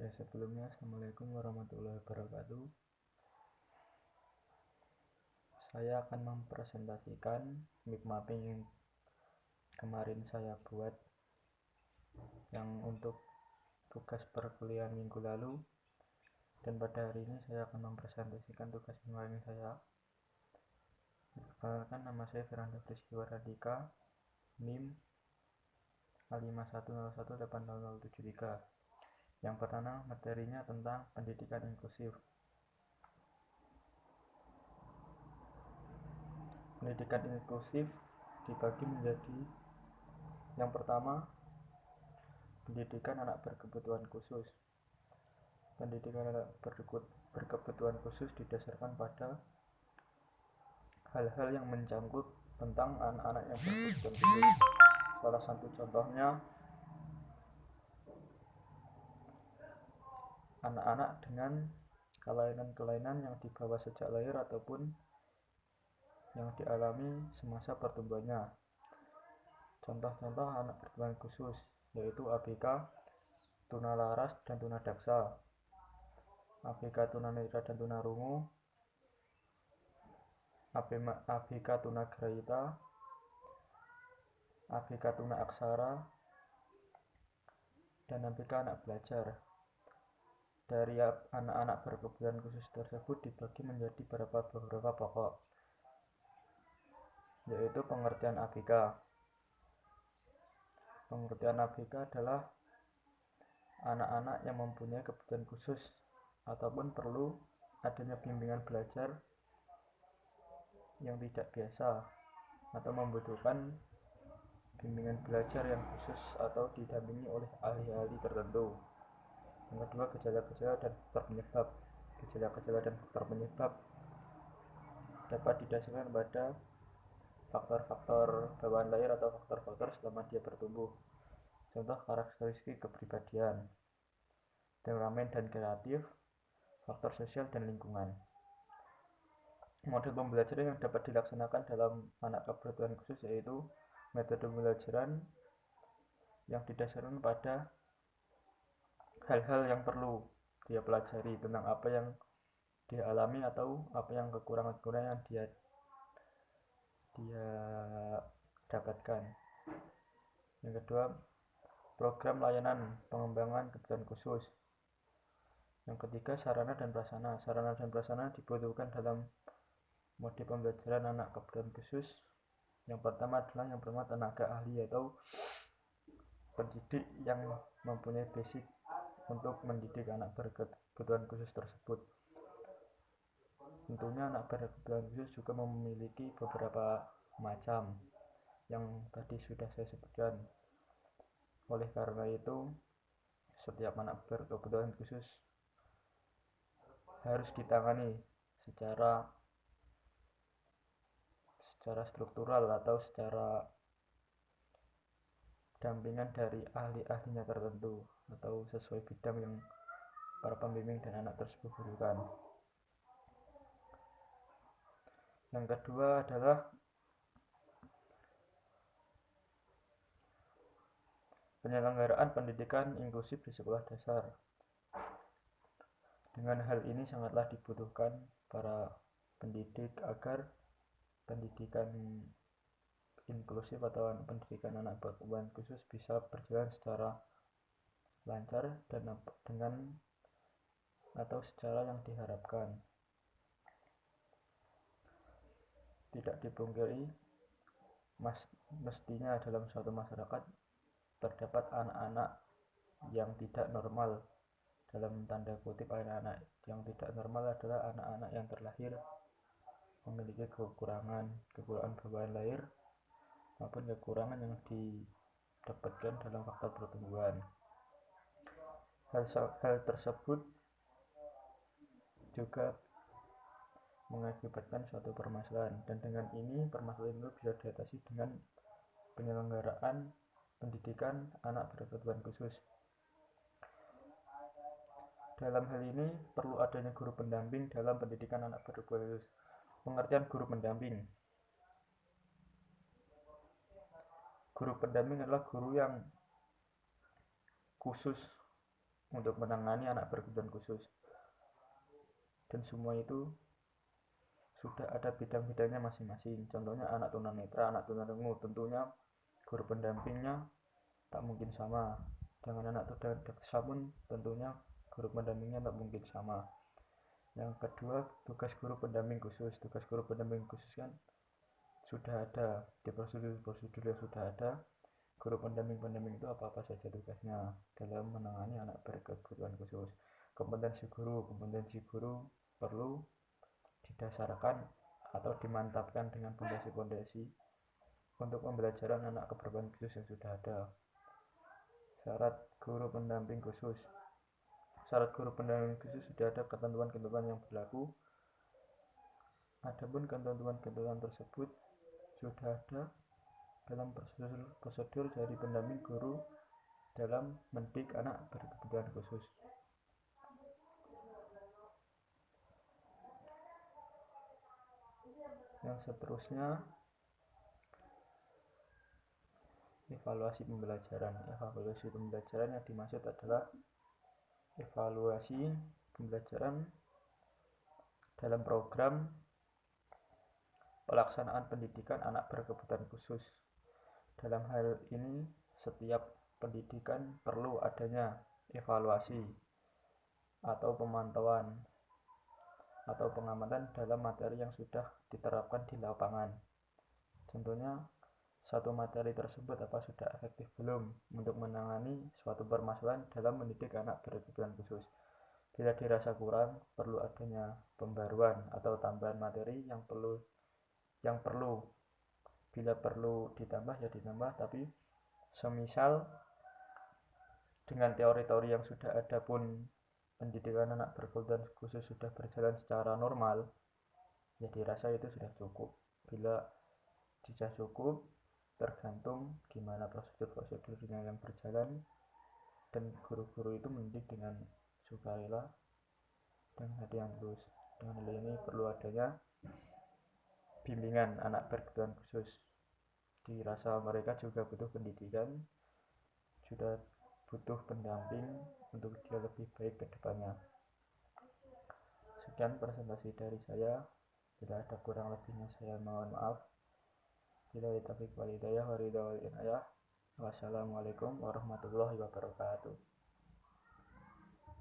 Oke, sebelumnya Assalamualaikum warahmatullahi wabarakatuh. Saya akan mempresentasikan map mapping yang kemarin saya buat yang untuk tugas perkuliahan minggu lalu, dan pada hari ini saya akan mempresentasikan tugas yang saya. Perkenalkan, nama saya Firanda Friski Wardika, NIM A51018073. Yang pertama, materinya tentang pendidikan inklusif. Pendidikan inklusif dibagi menjadi: yang pertama, pendidikan anak berkebutuhan khusus. Pendidikan anak berkebutuhan khusus didasarkan pada hal-hal yang mencangkut tentang anak-anak yang berkebutuhan khusus. Salah satu contohnya, anak-anak dengan kelainan-kelainan yang dibawa sejak lahir ataupun yang dialami semasa pertumbuhannya. Contoh-contoh anak berkebutuhan khusus yaitu ABK, tunalaras dan tunadaksa, ABK tunanetra dan tunarungu, ABK tunagrahita, ABK tunaaksara, dan ABK anak belajar. Dari anak-anak berkebutuhan khusus tersebut dibagi menjadi beberapa pokok, yaitu pengertian ABK. Pengertian ABK adalah anak-anak yang mempunyai kebutuhan khusus ataupun perlu adanya bimbingan belajar yang tidak biasa atau membutuhkan bimbingan belajar yang khusus atau didampingi oleh ahli-ahli tertentu. Yang kedua, gejala-gejala dan faktor penyebab. Gejala-gejala dan faktor penyebab dapat didasarkan pada faktor-faktor bawaan lahir atau faktor-faktor selama dia bertumbuh. Contoh karakteristik kepribadian, temperamen dan kreatif, faktor sosial dan lingkungan. Model pembelajaran yang dapat dilaksanakan dalam anak berkebutuhan khusus yaitu metode pembelajaran yang didasarkan pada hal-hal yang perlu dia pelajari tentang apa yang dia alami atau apa yang kekurangan-kekurangan yang dia dapatkan. Yang kedua, program layanan pengembangan kebutuhan khusus. Yang ketiga, sarana dan prasarana. Sarana dan prasarana dibutuhkan dalam mode pembelajaran anak kebutuhan khusus. Yang pertama adalah tenaga ahli atau pendidik yang mempunyai basic untuk mendidik anak berkebutuhan khusus tersebut. Tentunya anak berkebutuhan khusus juga memiliki beberapa macam yang tadi sudah saya sebutkan. Oleh karena itu, setiap anak berkebutuhan khusus harus ditangani secara struktural atau secara dampingan dari ahli-ahlinya tertentu atau sesuai bidang yang para pembimbing dan anak tersebut butuhkan. Yang kedua adalah penyelenggaraan pendidikan inklusif di sekolah dasar. Dengan hal ini sangatlah dibutuhkan para pendidik agar pendidikan inklusif atau pendidikan anak berkebutuhan khusus bisa berjalan secara lancar dan dengan atau secara yang diharapkan. Tidak dipungkiri, mestinya dalam suatu masyarakat terdapat anak-anak yang tidak normal. Dalam tanda kutip, anak-anak yang tidak normal adalah anak-anak yang terlahir memiliki kekurangan bawaan lahir maupun kekurangan yang didapatkan dalam faktor pertumbuhan. Hal tersebut juga mengakibatkan suatu permasalahan, dan dengan ini permasalahan itu bisa diatasi dengan penyelenggaraan pendidikan anak berkebutuhan khusus. Dalam hal ini perlu adanya guru pendamping dalam pendidikan anak berkebutuhan khusus. Pengertian guru pendamping. Guru pendamping adalah guru yang khusus untuk menangani anak berkebutuhan khusus, dan semua itu sudah ada bidang-bidangnya masing-masing. Contohnya anak tunanetra, anak tunarungu, tentunya guru pendampingnya tak mungkin sama. Dengan anak tunanetra pun tentunya guru pendampingnya tak mungkin sama. Yang kedua, tugas guru pendamping khusus. Tugas guru pendamping khusus kan sudah ada di prosedur yang sudah ada. Guru pendamping itu apa saja tugasnya dalam menangani anak berkebutuhan khusus. Kompetensi guru perlu didasarkan atau dimantapkan dengan fondasi-fondasi untuk pembelajaran anak keberkebutuhan khusus yang sudah ada. Syarat guru pendamping khusus. Syarat guru pendamping khusus sudah ada ketentuan-ketentuan yang berlaku. Adapun ketentuan-ketentuan tersebut sudah ada dalam prosedur dari pendamping guru dalam mendidik anak berkebutuhan khusus. Yang seterusnya, evaluasi pembelajaran. Evaluasi pembelajaran yang dimaksud adalah evaluasi pembelajaran dalam program pelaksanaan pendidikan anak berkebutuhan khusus. Dalam hal ini, setiap pendidikan perlu adanya evaluasi atau pemantauan atau pengamatan dalam materi yang sudah diterapkan di lapangan. Contohnya, satu materi tersebut apa sudah efektif belum untuk menangani suatu permasalahan dalam mendidik anak berkebutuhan khusus. Bila dirasa kurang, perlu adanya pembaruan atau tambahan materi yang perlu. Bila perlu ditambah ya ditambah, tapi semisal dengan teori-teori yang sudah ada pun pendidikan anak berkebutuhan khusus sudah berjalan secara normal, ya dirasa itu sudah cukup. Bila tidak cukup, tergantung gimana prosedur-prosedurnya yang berjalan, dan guru-guru itu mendidik dengan sukarela dan hati yang tulus. Dengan hal ini perlu adanya bimbingan anak berkebutuhan khusus. Dirasa mereka juga butuh pendidikan, sudah butuh pendamping untuk dia lebih baik ke depannya. Sekian presentasi dari saya. Bila ada kurang lebihnya saya mohon maaf. Bila taufiq wal hidayah wa ridha wal inayah. Wassalamualaikum warahmatullahi wabarakatuh.